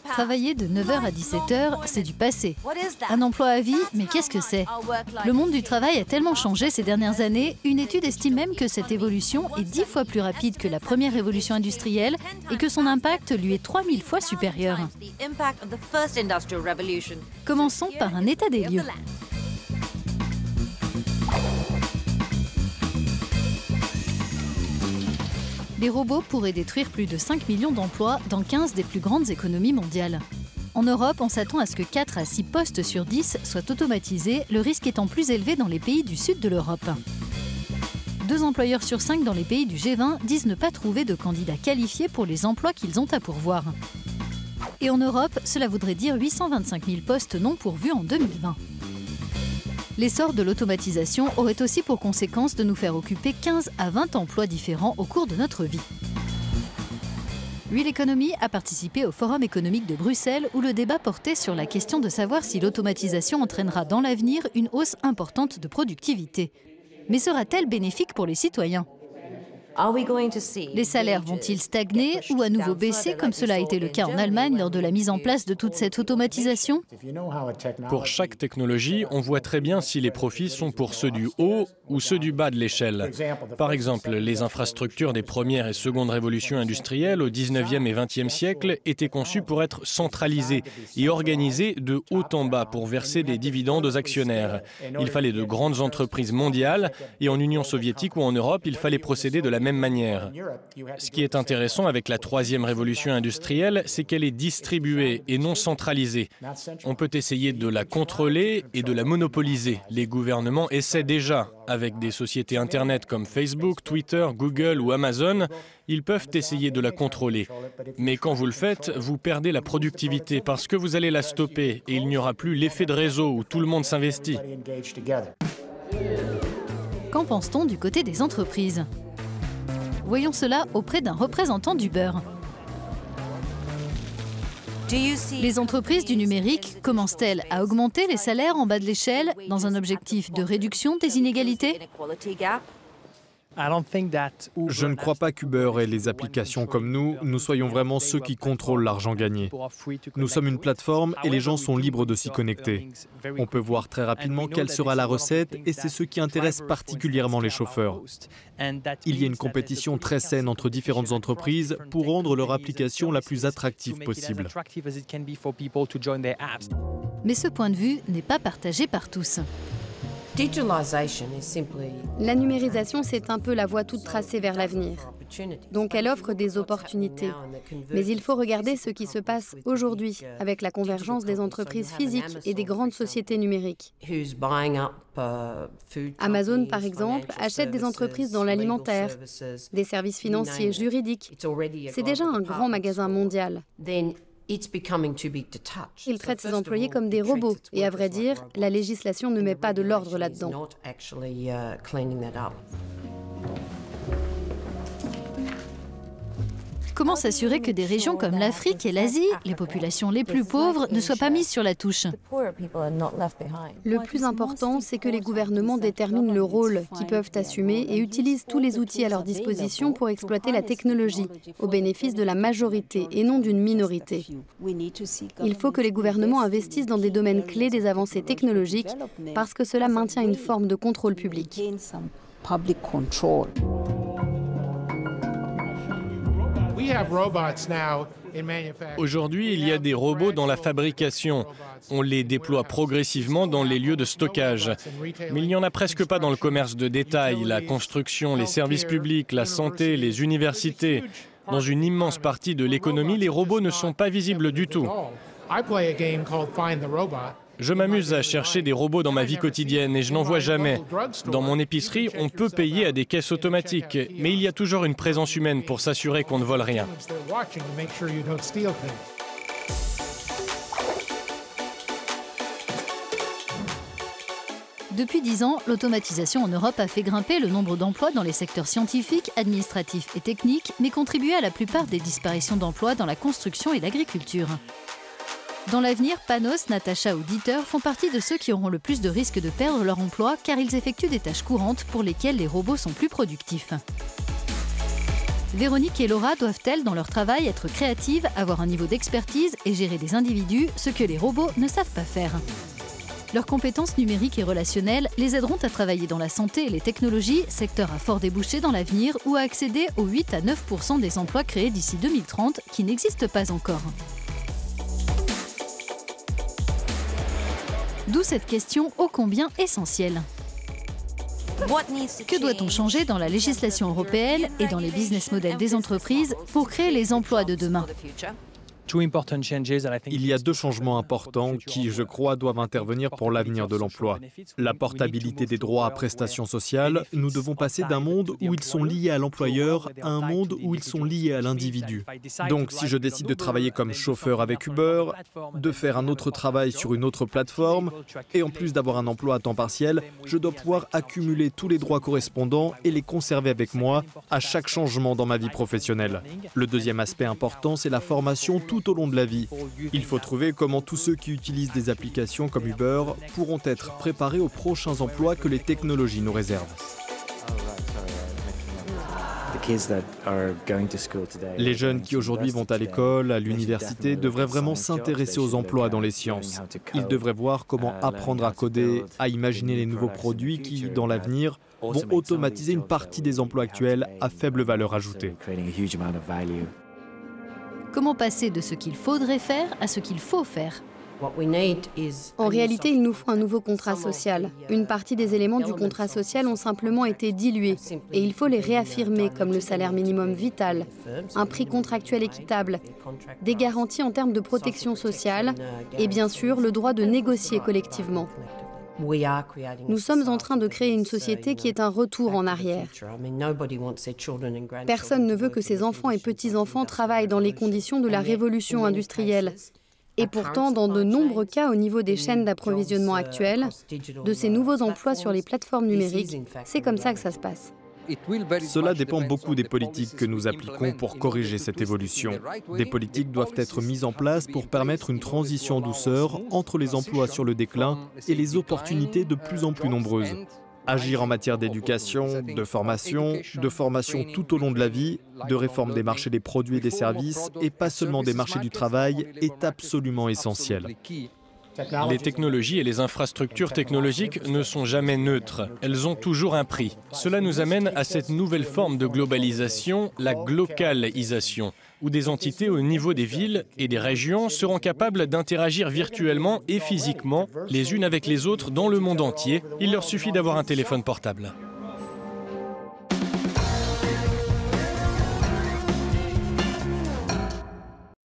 Travailler de 9 h à 17 h, c'est du passé. Un emploi à vie, mais qu'est-ce que c'est? Le monde du travail a tellement changé ces dernières années, une étude estime même que cette évolution est 10 fois plus rapide que la première révolution industrielle et que son impact lui est 3000 fois supérieur. Commençons par un état des lieux. Les robots pourraient détruire plus de 5 millions d'emplois dans 15 des plus grandes économies mondiales. En Europe, on s'attend à ce que 4 à 6 postes sur 10 soient automatisés, le risque étant plus élevé dans les pays du sud de l'Europe. 2 employeurs sur 5 dans les pays du G20 disent ne pas trouver de candidats qualifiés pour les emplois qu'ils ont à pourvoir. Et en Europe, cela voudrait dire 825 000 postes non pourvus en 2020. L'essor de l'automatisation aurait aussi pour conséquence de nous faire occuper 15 à 20 emplois différents au cours de notre vie. Real Economy a participé au Forum économique de Bruxelles où le débat portait sur la question de savoir si l'automatisation entraînera dans l'avenir une hausse importante de productivité. Mais sera-t-elle bénéfique pour les citoyens ? Les salaires vont-ils stagner ou à nouveau baisser comme cela a été le cas en Allemagne lors de la mise en place de toute cette automatisation? Pour chaque technologie, on voit très bien si les profits sont pour ceux du haut ou ceux du bas de l'échelle. Par exemple, les infrastructures des premières et secondes révolutions industrielles au 19e et 20e siècle étaient conçues pour être centralisées et organisées de haut en bas pour verser des dividendes aux actionnaires. Il fallait de grandes entreprises mondiales et en Union soviétique ou en Europe, il fallait procéder de la même manière. Ce qui est intéressant avec la troisième révolution industrielle, c'est qu'elle est distribuée et non centralisée. On peut essayer de la contrôler et de la monopoliser. Les gouvernements essaient déjà. Avec des sociétés Internet comme Facebook, Twitter, Google ou Amazon, ils peuvent essayer de la contrôler. Mais quand vous le faites, vous perdez la productivité parce que vous allez la stopper et il n'y aura plus l'effet de réseau où tout le monde s'investit. Qu'en pense-t-on du côté des entreprises ? Voyons cela auprès d'un représentant d'Uber. Les entreprises du numérique commencent-elles à augmenter les salaires en bas de l'échelle dans un objectif de réduction des inégalités ? Je ne crois pas qu'Uber et les applications comme nous soyons vraiment ceux qui contrôlent l'argent gagné. Nous sommes une plateforme et les gens sont libres de s'y connecter. On peut voir très rapidement quelle sera la recette et c'est ce qui intéresse particulièrement les chauffeurs. Il y a une compétition très saine entre différentes entreprises pour rendre leur application la plus attractive possible. Mais ce point de vue n'est pas partagé par tous. La numérisation, c'est un peu la voie toute tracée vers l'avenir. Donc elle offre des opportunités. Mais il faut regarder ce qui se passe aujourd'hui avec la convergence des entreprises physiques et des grandes sociétés numériques. Amazon, par exemple, achète des entreprises dans l'alimentaire, des services financiers, juridiques. C'est déjà un grand magasin mondial. Il traite ses employés comme des robots et à vrai dire, la législation ne met pas de l'ordre là-dedans. Comment s'assurer que des régions comme l'Afrique et l'Asie, les populations les plus pauvres, ne soient pas mises sur la touche? Le plus important, c'est que les gouvernements déterminent le rôle qu'ils peuvent assumer et utilisent tous les outils à leur disposition pour exploiter la technologie, au bénéfice de la majorité et non d'une minorité. Il faut que les gouvernements investissent dans des domaines clés des avancées technologiques parce que cela maintient une forme de contrôle public. Aujourd'hui, il y a des robots dans la fabrication. On les déploie progressivement dans les lieux de stockage. Mais il n'y en a presque pas dans le commerce de détail, la construction, les services publics, la santé, les universités. Dans une immense partie de l'économie, les robots ne sont pas visibles du tout. Je m'amuse à chercher des robots dans ma vie quotidienne et je n'en vois jamais. Dans mon épicerie, on peut payer à des caisses automatiques, mais il y a toujours une présence humaine pour s'assurer qu'on ne vole rien. Depuis 10 ans, l'automatisation en Europe a fait grimper le nombre d'emplois dans les secteurs scientifiques, administratifs et techniques, mais contribué à la plupart des disparitions d'emplois dans la construction et l'agriculture. Dans l'avenir, Panos, Natacha ou Dieter font partie de ceux qui auront le plus de risques de perdre leur emploi car ils effectuent des tâches courantes pour lesquelles les robots sont plus productifs. Véronique et Laura doivent-elles, dans leur travail, être créatives, avoir un niveau d'expertise et gérer des individus, ce que les robots ne savent pas faire. Leurs compétences numériques et relationnelles les aideront à travailler dans la santé et les technologies, secteur à fort débouché dans l'avenir, ou à accéder aux 8 à 9% des emplois créés d'ici 2030 qui n'existent pas encore. D'où cette question ô combien essentielle. Que doit-on changer dans la législation européenne et dans les business models des entreprises pour créer les emplois de demain ? Il y a 2 changements importants qui, je crois, doivent intervenir pour l'avenir de l'emploi. La portabilité des droits à prestations sociales. Nous devons passer d'un monde où ils sont liés à l'employeur à un monde où ils sont liés à l'individu. Donc, si je décide de travailler comme chauffeur avec Uber, de faire un autre travail sur une autre plateforme, et en plus d'avoir un emploi à temps partiel, je dois pouvoir accumuler tous les droits correspondants et les conserver avec moi à chaque changement dans ma vie professionnelle. Le deuxième aspect important, c'est la formation tout au long de la vie. Il faut trouver comment tous ceux qui utilisent des applications comme Uber pourront être préparés aux prochains emplois que les technologies nous réservent. Les jeunes qui aujourd'hui vont à l'école, à l'université, devraient vraiment s'intéresser aux emplois dans les sciences. Ils devraient voir comment apprendre à coder, à imaginer les nouveaux produits qui, dans l'avenir, vont automatiser une partie des emplois actuels à faible valeur ajoutée. Comment passer de ce qu'il faudrait faire à ce qu'il faut faire ? En réalité, il nous faut un nouveau contrat social. Une partie des éléments du contrat social ont simplement été dilués et il faut les réaffirmer comme le salaire minimum vital, un prix contractuel équitable, des garanties en termes de protection sociale et bien sûr le droit de négocier collectivement. Nous sommes en train de créer une société qui est un retour en arrière. Personne ne veut que ses enfants et petits-enfants travaillent dans les conditions de la révolution industrielle. Et pourtant, dans de nombreux cas au niveau des chaînes d'approvisionnement actuelles, de ces nouveaux emplois sur les plateformes numériques, c'est comme ça que ça se passe. Cela dépend beaucoup des politiques que nous appliquons pour corriger cette évolution. Des politiques doivent être mises en place pour permettre une transition en douceur entre les emplois sur le déclin et les opportunités de plus en plus nombreuses. Agir en matière d'éducation, de formation tout au long de la vie, de réforme des marchés des produits et des services, et pas seulement des marchés du travail, est absolument essentiel. Les technologies et les infrastructures technologiques ne sont jamais neutres. Elles ont toujours un prix. Cela nous amène à cette nouvelle forme de globalisation, la glocalisation, où des entités au niveau des villes et des régions seront capables d'interagir virtuellement et physiquement les unes avec les autres dans le monde entier. Il leur suffit d'avoir un téléphone portable.